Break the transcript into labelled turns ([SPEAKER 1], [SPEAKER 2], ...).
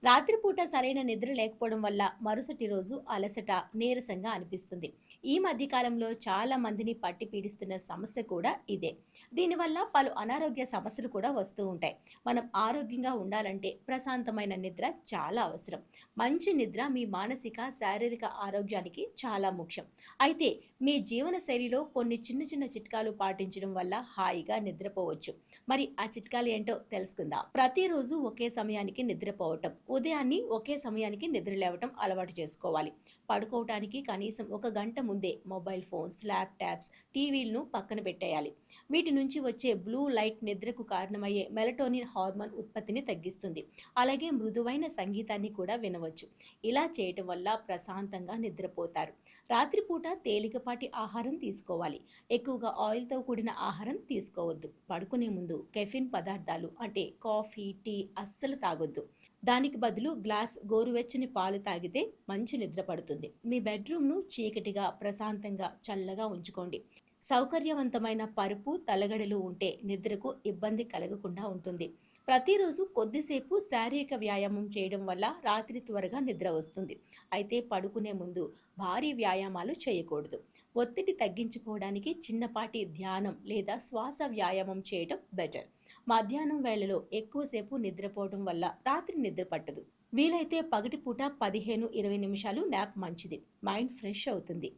[SPEAKER 1] రాత్రిపూట సరైన నిద్ర లేకపోవడం వల్ల మరుసటి రోజు అలసట, నీరసంగా అనిపిస్తుంది. ఈ మధ్య కాలంలో చాలా మందిని పట్టి పీడిస్తున్న సమస్య కూడా ఇదే. దీనివల్ల పలు అనారోగ్య సమస్యలు కూడా వస్తూ ఉంటాయి. మనం ఆరోగ్యంగా ఉండాలంటే ప్రశాంతమైన నిద్ర చాలా అవసరం. మంచి నిద్ర మీ మానసిక, శారీరక ఆరోగ్యానికి చాలా ముఖ్యం. అయితే మీ జీవన శైలిలో కొన్ని చిన్న చిన్న చిట్కాలు పాటించడం వల్ల హాయిగా నిద్రపోవచ్చు. మరి ఆ చిట్కాలు ఏంటో తెలుసుకుందాం. ప్రతిరోజు ఒకే సమయానికి నిద్రపోవటం, ఉదయాన్ని ఒకే సమయానికి నిద్ర లేవటం అలవాటు చేసుకోవాలి. పడుకోవటానికి కనీసం ఒక గంట ముందే మొబైల్ ఫోన్స్, ల్యాప్టాప్స్, టీవీలను పక్కన పెట్టేయాలి. వీటి నుంచి వచ్చే బ్లూ లైట్ నిద్రకు కారణమయ్యే మెలటోనిన్ హార్మోన్ ఉత్పత్తిని తగ్గిస్తుంది. అలాగే మృదువైన సంగీతాన్ని కూడా వినవచ్చు. ఇలా చేయటం వల్ల ప్రశాంతంగా నిద్రపోతారు. రాత్రిపూట తేలికపాటి ఆహారం తీసుకోవాలి. ఎక్కువగా ఆయిల్తో కూడిన ఆహారం తీసుకోవద్దు. పడుకునే ముందు కెఫిన్ పదార్థాలు అంటే కాఫీ, టీ అస్సలు తాగొద్దు. దానికి బదులు గ్లాస్ గోరువెచ్చని పాలు తాగితే మంచి నిద్ర పడుతుంది. మీ బెడ్రూమ్ను చీకటిగా, ప్రశాంతంగా, చల్లగా ఉంచుకోండి. సౌకర్యవంతమైన పరుపు, తలగడలు ఉంటే నిద్రకు ఇబ్బంది కలగకుండా ఉంటుంది. ప్రతిరోజు కొద్దిసేపు శారీరక వ్యాయామం చేయడం వల్ల రాత్రి త్వరగా నిద్ర వస్తుంది. అయితే పడుకునే ముందు భారీ వ్యాయామాలు చేయకూడదు. ఒత్తిడి తగ్గించుకోవడానికి చిన్నపాటి ధ్యానం లేదా శ్వాస వ్యాయామం చేయడం బెటర్. మధ్యాహ్నం వేళలో ఎక్కువసేపు నిద్రపోవడం వల్ల రాత్రి నిద్ర పట్టదు. వీలైతే పగటిపూట 15-20 నిమిషాలు న్యాప్ మంచిది. మైండ్ ఫ్రెష్ అవుతుంది.